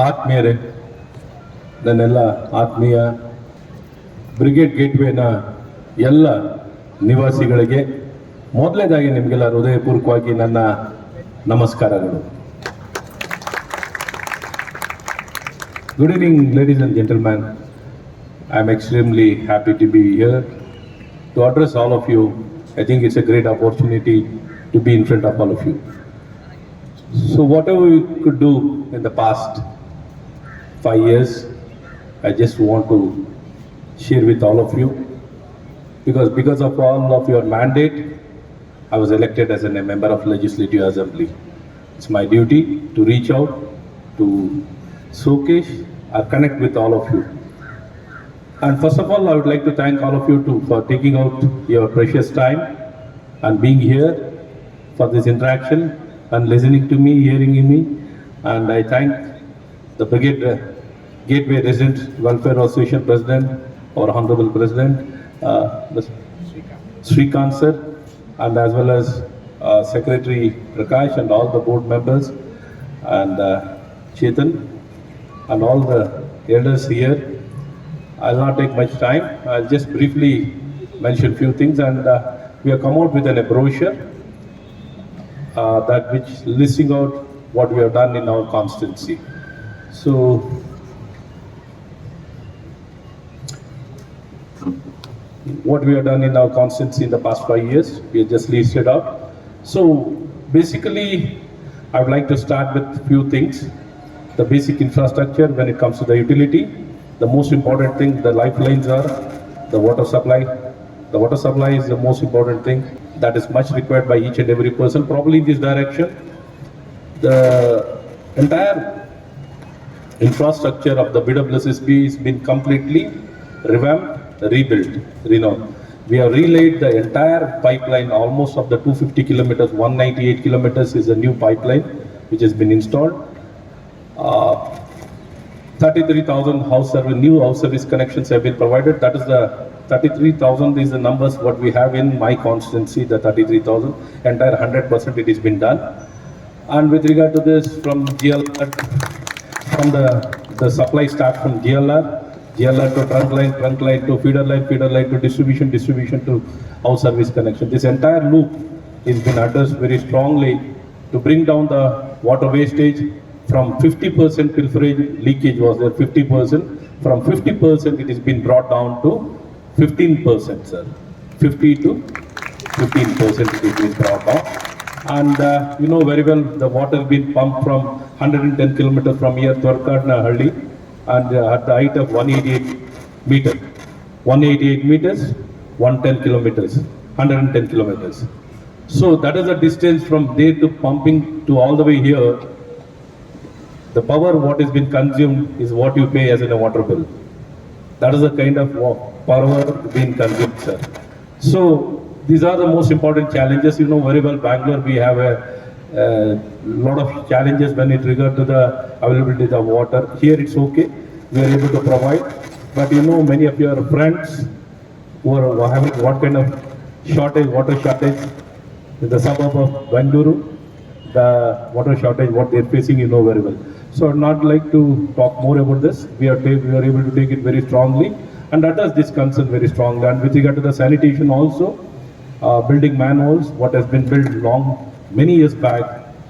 ಆತ್ಮೀಯರೇ, ನನ್ನೆಲ್ಲ ಆತ್ಮೀಯ ಬ್ರಿಗೇಡ್ ಗೇಟ್ವೇನ ಎಲ್ಲ ನಿವಾಸಿಗಳಿಗೆ ಮೊದಲನೇದಾಗಿ ನಿಮಗೆಲ್ಲ ಹೃದಯಪೂರ್ವಕವಾಗಿ ನನ್ನ ನಮಸ್ಕಾರಗಳು. Good evening, ladies and gentlemen. I am extremely happy to be here to address all of you. I think it's a great opportunity to be in front of all of you. So whatever we could do in the past 5 years, I just want to share with all of you, because of all of your mandate, I was elected as a member of Legislative Assembly. It's my duty to reach out, to showcase or connect with all of you. And first of all, I would like to thank all of you too for taking out your precious time and being here for this interaction and listening to me, hearing me. And I thank the Brigade Gateway Resident Welfare Association President, our Honorable President, Srikant sir, and as well as Secretary Prakash and all the board members, and Chetan, and all the elders here. I'll not take much time. I'll just briefly mention few things, and we have come out with a brochure that which listing out what we have done in our constituency. So what we have done in our constituency in the past 5 years, we have just listed out. So basically, I would like to start with few things. The basic infrastructure when it comes to the utility. The most important thing, the lifelines are the water supply. The water supply is the most important thing that is much required by each and every person. Probably in this direction, the entire infrastructure of the BWSSB has been completely revamped, rebuilt, renowned. We have relaid the entire pipeline, almost of the 250 kilometers, 198 kilometers is a new pipeline which has been installed. 33,000 new house service connections have been provided. That is the 33,000 is the numbers what we have in my constituency, the 33,000. Entire 100% it has been done. And with regard to this, from GLR, from the supply start from GLR to trunk line to feeder line to distribution to house service connection. This entire loop has been addressed very strongly to bring down the water wastage. From 50% pilferage leakage was there, 50%. From 50% it has been brought down to 15%, sir. 50 to 15% it has been brought down. And you know very well, the water has been pumped from 110 kilometers from here to Haldi, and at the height of 188 meters. 188 meters, 110 kilometers, 110 kilometers. So that is the distance from there to pumping to all the way here. The power what has been consumed is what you pay as in a water bill. That is the kind of power being consumed, sir. So these are the most important challenges. You know very well, Bangalore, we have a lot of challenges when it regards to the availability of water. Here it's okay, we are able to provide. But you know, many of your friends who are having what kind of water shortage in the suburb of Bangalore, the water shortage, what they're facing, you know very well. So I'd not like to talk more about this. We are able to take it very strongly and address this concern very strongly. And with regard to the sanitation also, building manholes, what has been built many years back,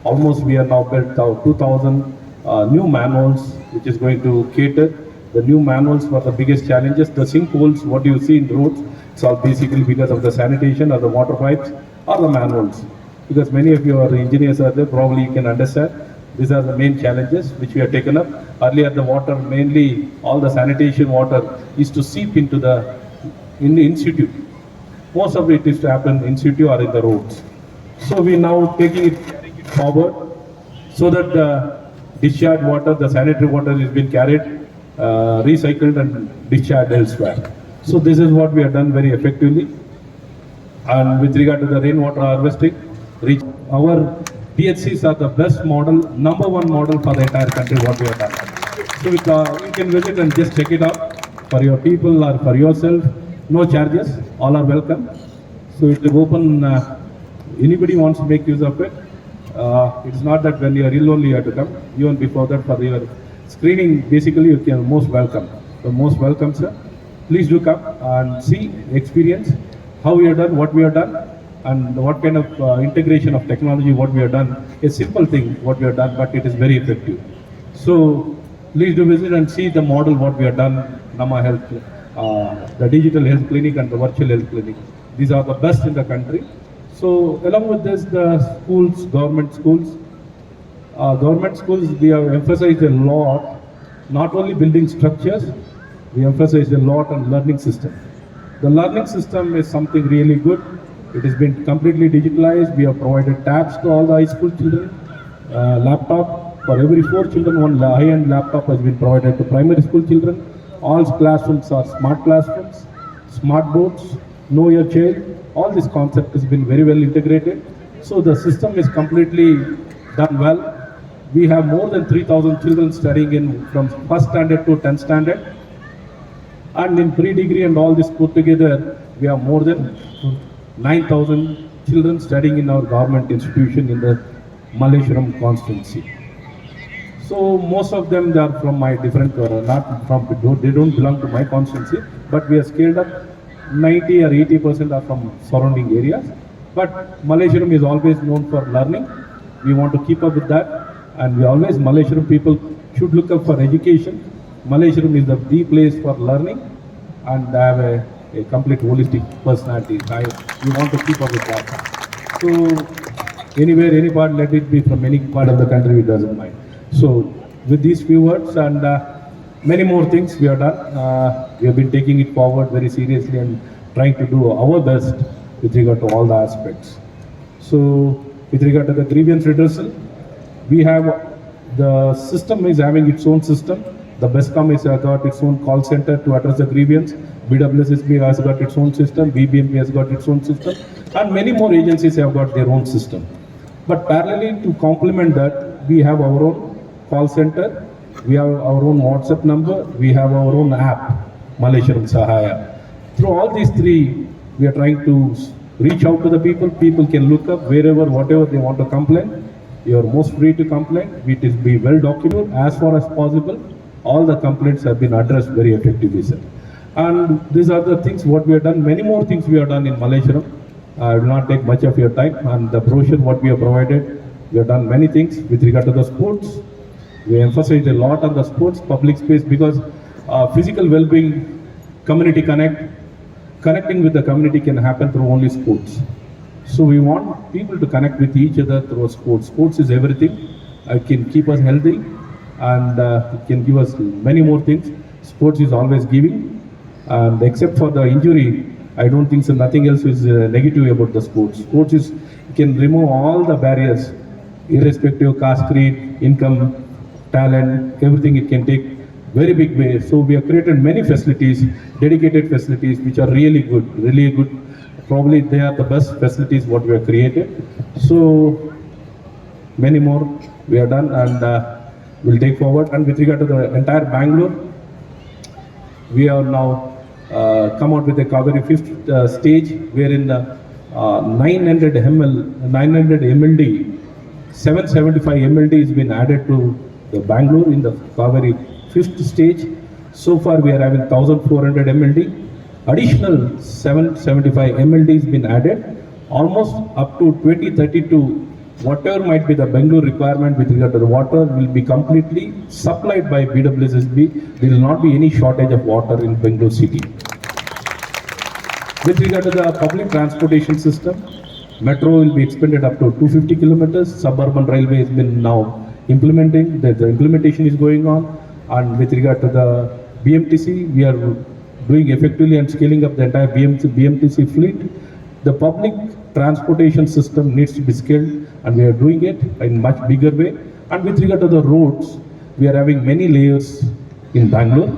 almost we are now built 2,000 new manholes, which is going to cater the new manholes for the biggest challenges. The sinkholes, what you see in roads, it's all basically because of the sanitation or the water pipes or the manholes. Because many of your engineers are there, probably you can understand. These are the main challenges which we have taken up. Earlier the water, mainly all the sanitation water is to seep into the in situ. Most of it is to happen in situ or in the roads. So we now taking it forward so that the discharged water, the sanitary water is being carried, recycled and discharged elsewhere. So this is what we have done very effectively. And with regard to the rainwater harvesting, our DHCs are the best model, number one model for the entire country what we have done. So you can visit and just check it out for your people or for yourself. No charges, all are welcome. So it will open, anybody wants to make use of it. It's not that when you are ill only you have to come. Even before that, for your Screening, basically, you can most welcome. So most welcome, sir. Please do come and see, experience how we have done, what we have done, and what kind of integration of technology, what we have done. A simple thing, what we have done, but it is very effective. So please do visit and see the model, what we have done, Nama Health, the digital health clinic and the virtual health clinic. These are the best in the country. So along with this, the schools, government schools, we have emphasized a lot, not only building structures, we emphasized a lot on learning system. The learning system is something really good. It has been completely digitalized. We have provided tabs to all the high school children, laptop. For every 4 children, one high-end laptop has been provided to primary school children. All classrooms are smart classrooms, smart boards, know your child. All this concept has been very well integrated. So the system is completely done well. We have more than 3,000 children studying in from 1st standard to 10th standard. And in pre-degree and all this put together, we have more than 9,000 children studying in our government institution in the Malleshwara constituency. So most of them, they are from my different, not from, they don't belong to my constituency, but we are scaled up. 90 or 80% are from surrounding areas. But Malleshwara is always known for learning. We want to keep up with that. And we always, Malleshwara people should look up for education. Malleshwara is the place for learning, and they have a complete holistic personality. We want to keep up with that. So anywhere, any part, let it be from any part of the country, it doesn't mind. So with these few words and many more things we have done, we have been taking it forward very seriously and trying to do our best with regard to all the aspects. So with regard to the grievance redressal, we have, the system is having its own system. The BESCOM has got its own call center to address the grievance. BWSSB has got its own system. BBMP has got its own system. And many more agencies have got their own system. But parallelly, to complement that, we have our own call center. We have our own WhatsApp number. We have our own app, Malleshwara Sahaya. Through all these three, we are trying to reach out to the people. People can look up wherever, whatever they want to complain. You are most free to complain. It is be well documented as far as possible. All the complaints have been addressed very effectively, sir. And these are the things what we have done. Many more things we have done in Malleshwara. I will not take much of your time. And the brochure what we have provided, we have done many things with regard to the sports. We emphasize a lot on the sports, public space, because physical well-being, community connecting with the community can happen through only sports. So we want people to connect with each other through sports. Sports is everything. It can keep us healthy, and it can give us many more things. Sports is always giving, and except for the injury, I don't think so. Nothing else is negative about the sports. Sports is, it can remove all the barriers, irrespective of caste, creed, income, talent, everything. It can take very big way. So we have created many facilities, dedicated facilities, which are really good, really good. Probably they are the best facilities what we have created. So many more we have done, and we'll take forward. And with regard to the entire Bangalore, we have now come out with a Kaveri 5th stage, wherein 900 MLD, 775 MLD has been added to the Bangalore in the Kaveri 5th stage. So far we are having 1400 MLD. Additional 775 MLD has been added, almost up to 2032. Whatever might be the Bangalore requirement with regard to the water will be completely supplied by BWSSB. There will not be any shortage of water in Bangalore city. With regard to the public transportation system, metro will be expanded up to 250 kilometers. Suburban railway has been now implementing. The implementation is going on. And with regard to the BMTC, we are doing effectively and scaling up the entire BMTC fleet. The public transportation system needs to be scaled, and we are doing it in much bigger way. And with regard to the roads, we are having many layers in Bangalore.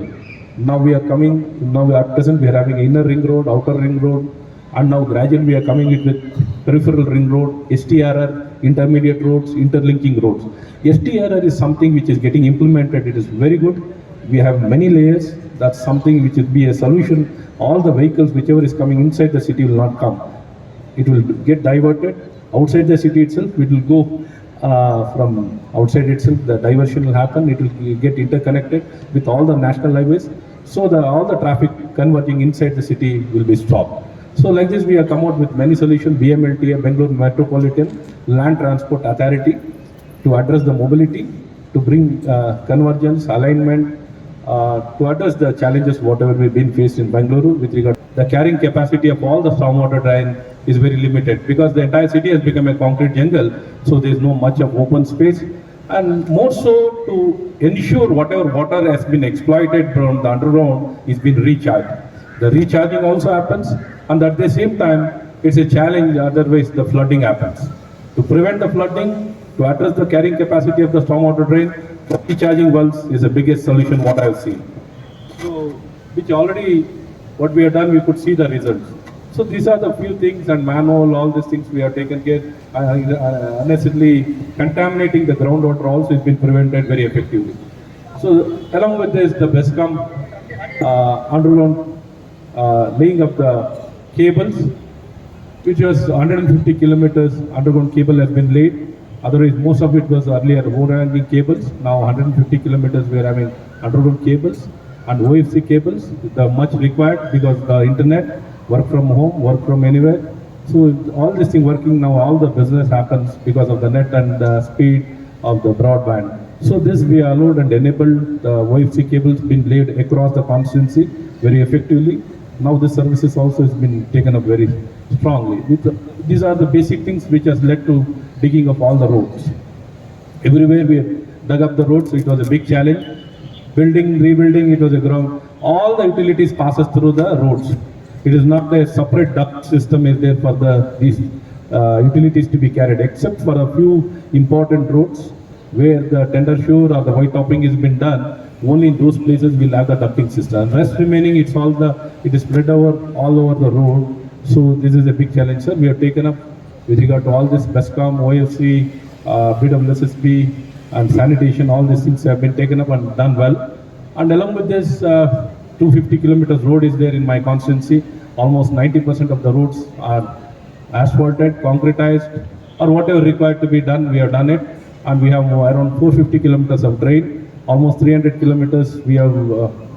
Now we are coming, now at present we are having inner ring road, outer ring road, and now gradually we are coming in with peripheral ring road, STRR, intermediate roads, interlinking roads. STRR is something which is getting implemented. It is very good. We have many layers. That's something which will be a solution. All the vehicles, whichever is coming inside the city, will not come. It will get diverted outside the city itself. It will go from outside itself. The diversion will happen. It will get interconnected with all the national highways. So all the traffic converging inside the city will be stopped. So like this, we have come out with many solutions. BMLT, Bangalore Metropolitan Land Transport Authority, to address the mobility, to bring convergence, alignment, to address the challenges whatever we've been faced in Bangalore with regard. The carrying capacity of all the stormwater drain is very limited because the entire city has become a concrete jungle, so there is no much of open space. And more so to ensure whatever water has been exploited from the underground is being recharged. The recharging also happens, and at the same time, it's a challenge, otherwise the flooding happens. To prevent the flooding, to address the carrying capacity of the stormwater drain, recharging wells is the biggest solution what I have seen. So, which already, what we have done, we could see the results. So these are the few things, and manhole, all these things we have taken care. Unnecessarily contaminating the groundwater also has been prevented very effectively. So along with this, the BESCOM underground laying of the cables, which was 150 kilometers underground cable has been laid. Otherwise, most of it was earlier overhanging cables. Now 150 kilometers we are having underground cables and OFC cables. The much required because the internet, work from home, work from anywhere. So all this thing working now, all the business happens because of the net and the speed of the broadband. So this we allowed and enabled the OFC cables being laid across the constituency very effectively. Now the services also has been taken up very strongly. These are the basic things which has led to digging of all the roads. Everywhere we dug up the roads, it was a big challenge. Building, rebuilding, it was a ground. All the utilities passes through the roads. It is not a separate duct system is there for these utilities to be carried, except for a few important roads where the tender sure or the white topping has been done. Only in those places we'll have the ducting system. Rest remaining, it is spread over all over the road. So this is a big challenge, sir. We have taken up with regard to all this BESCOM, OFC, BWSSB, and sanitation. All these things have been taken up and done well. And along with this, 250 kilometers road is there in my constituency. Almost 90% of the roads are asphalted, concretized, or whatever required to be done, we have done it. And we have around 450 kilometers of drain. Almost 300 kilometers we have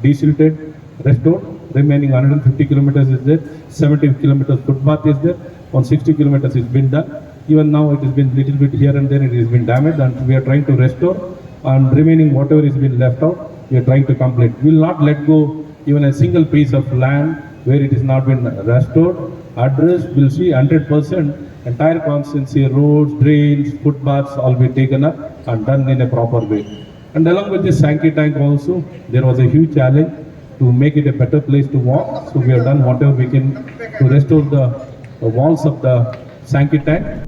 desilted, restored. Remaining 150 kilometers is there. 70 kilometers footpath is there. 160 kilometers has been done. Even now it has been little bit here and there, it has been damaged, and we are trying to restore. And remaining whatever has been left out, we are trying to complete. We will not let go even a single piece of land where it has not been restored. Addressed, we'll see 100% entire constituency, roads, drains, footpaths all be taken up and done in a proper way. And along with this Sankey tank also, there was a huge challenge to make it a better place to walk. So we have done whatever we can to restore the walls of the Sankey tank.